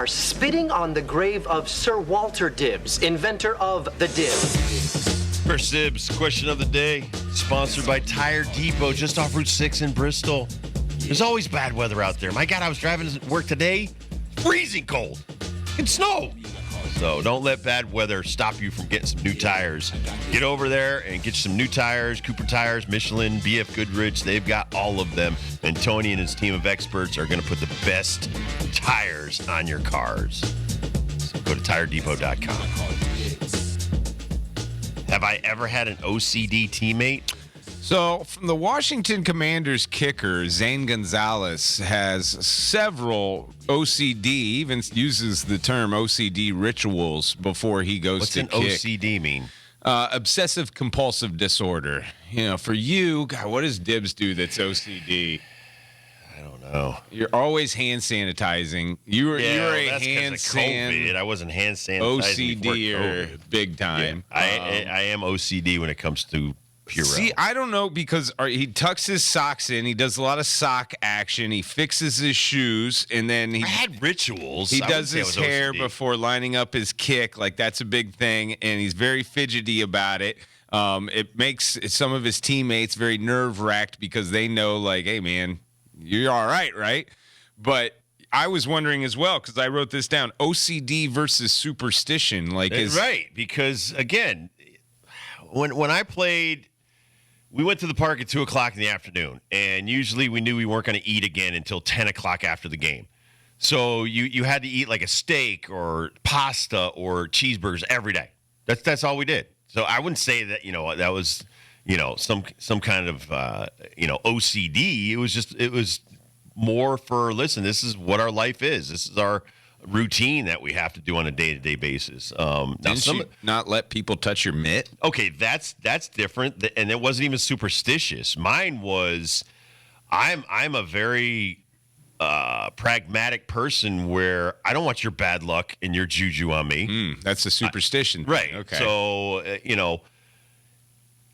are spitting on the grave of Sir Walter Dibbs, inventor of the dib. First Dibs question of the day, sponsored by Tire Depot, just off Route 6 in Bristol. There's always bad weather out there. My God, I was driving to work today, freezing cold. It's snow. So don't let bad weather stop you from getting some new tires. Get over there and get some new tires, Cooper Tires, Michelin, BF Goodrich. They've got all of them. And Tony and his team of experts are going to put the best tires on your cars. So go to tiredepot.com. Have I ever had an OCD teammate? So, from the Washington Commanders kicker, Zane Gonzalez has several OCD, even uses the term OCD rituals before he goes What's to an kick. OCD mean? Obsessive compulsive disorder. You know, for you, God, what does Dibs do that's OCD? I don't know. You're always hand sanitizing. You're a that's hand because of COVID. I wasn't hand sanitizing before OCD-er COVID. big time. Yeah, I am OCD when it comes to Purell. See, I don't know because he tucks his socks in. He does a lot of sock action. He fixes his shoes, and then I had rituals. he I does wouldn't his say I was hair OCD. before lining up his kick. Like, that's a big thing, and he's very fidgety about it. It makes some of his teammates very nerve-wracked because they know, like, hey, man, you're all right, right? But I was wondering as well, because I wrote this down, OCD versus superstition. Like, Right, because, again, when I played, we went to the park at 2 o'clock in the afternoon, and usually we knew we weren't going to eat again until 10 o'clock after the game. So you had to eat like a steak or pasta or cheeseburgers every day. That's all we did. So I wouldn't say that, that was, some kind of, OCD. It was more for, listen, this is what our life is. This is our routine that we have to do on a day-to-day basis. Didn't you not let people touch your mitt? Okay, that's different, and it wasn't even superstitious. Mine was, I'm a very pragmatic person where I don't want your bad luck and your juju on me. That's a superstition thing. Right. Okay. So,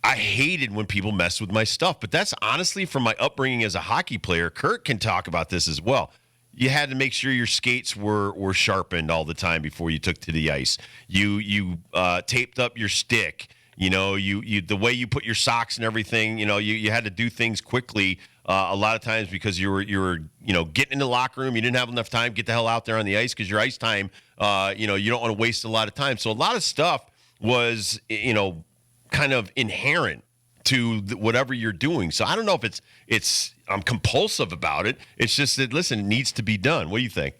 I hated when people messed with my stuff, but that's honestly from my upbringing as a hockey player. Kurt can talk about this as well. You had to make sure your skates were sharpened all the time before you took to the ice. You taped up your stick. You the way you put your socks and everything. You had to do things quickly a lot of times because you were getting in the locker room. You didn't have enough time. Get the hell out there on the ice because your ice time. You don't want to waste a lot of time. So a lot of stuff was kind of inherent to whatever you're doing. So I don't know if it's I'm compulsive about it. It's just that, listen, it needs to be done. What do you think?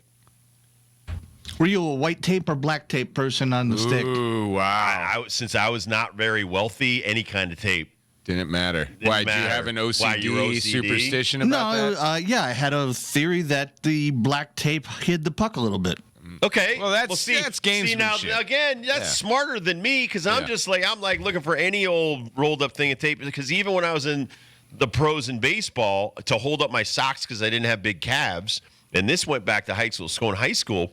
Were you a white tape or black tape person on the stick? Ooh, wow. Since I was not very wealthy, any kind of tape. Didn't matter. Why, do you have an Why, you're OCD superstition about that? I had a theory that the black tape hid the puck a little bit. Okay. Well, that's gamesmanship. See, now, again, that's smarter than me because I'm like looking for any old rolled up thing of tape because even when I was in the pros in baseball to hold up my socks because I didn't have big calves, and this went back to high school. So in high school,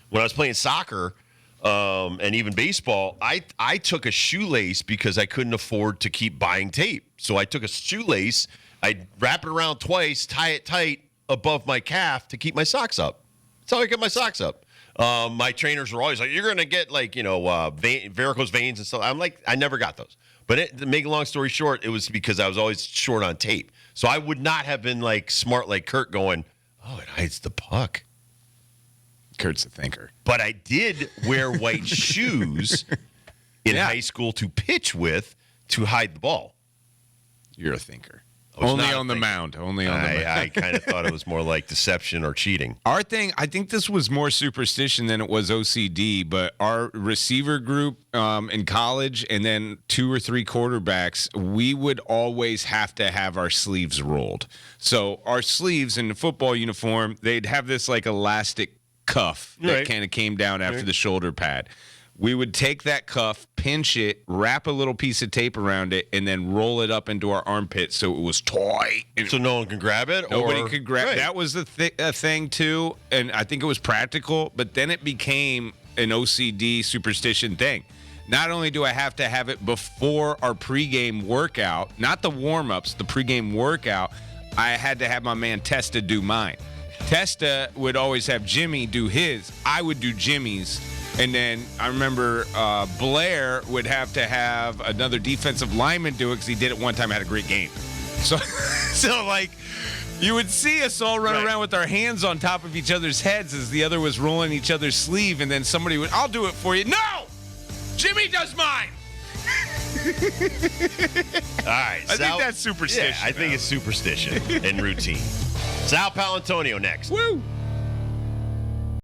when I was playing soccer and even baseball, I took a shoelace because I couldn't afford to keep buying tape. So I took a shoelace, I'd wrap it around twice, tie it tight above my calf to keep my socks up. That's how I get my socks up. My trainers were always like, you're going to get varicose veins and stuff. I'm like, I never got those. But to make a long story short, it was because I was always short on tape. So I would not have been like smart like Kurt going, oh, it hides the puck. Kurt's a thinker. But I did wear white shoes in high school to pitch with to hide the ball. You're a thinker. I was Only not a on the thinker. mound. Only on the mound. I kind of thought it was more like deception or cheating. Our thing, I think this was more superstition than it was OCD, but our receiver group in college and then 2 or 3 quarterbacks, we would always have to have our sleeves rolled. So our sleeves in the football uniform, they'd have this like elastic cuff that kind of came down after the shoulder pad. We would take that cuff, pinch it, wrap a little piece of tape around it, and then roll it up into our armpit so it was tight. So no one can grab it? Nobody could grab it. That was the thing, too, and I think it was practical, but then it became an OCD superstition thing. Not only do I have to have it before our pregame workout, not the warm-ups, the pregame workout, I had to have my man Testa do mine. Testa would always have Jimmy do his. I would do Jimmy's. And then I remember Blair would have to have another defensive lineman do it because he did it one time and had a great game. So, like, you would see us all run around with our hands on top of each other's heads as the other was rolling each other's sleeve, and then somebody would, I'll do it for you. No! Jimmy does mine! All right. I think that's superstition. Yeah, I think it's superstition and routine. Sal Palantonio next. Woo!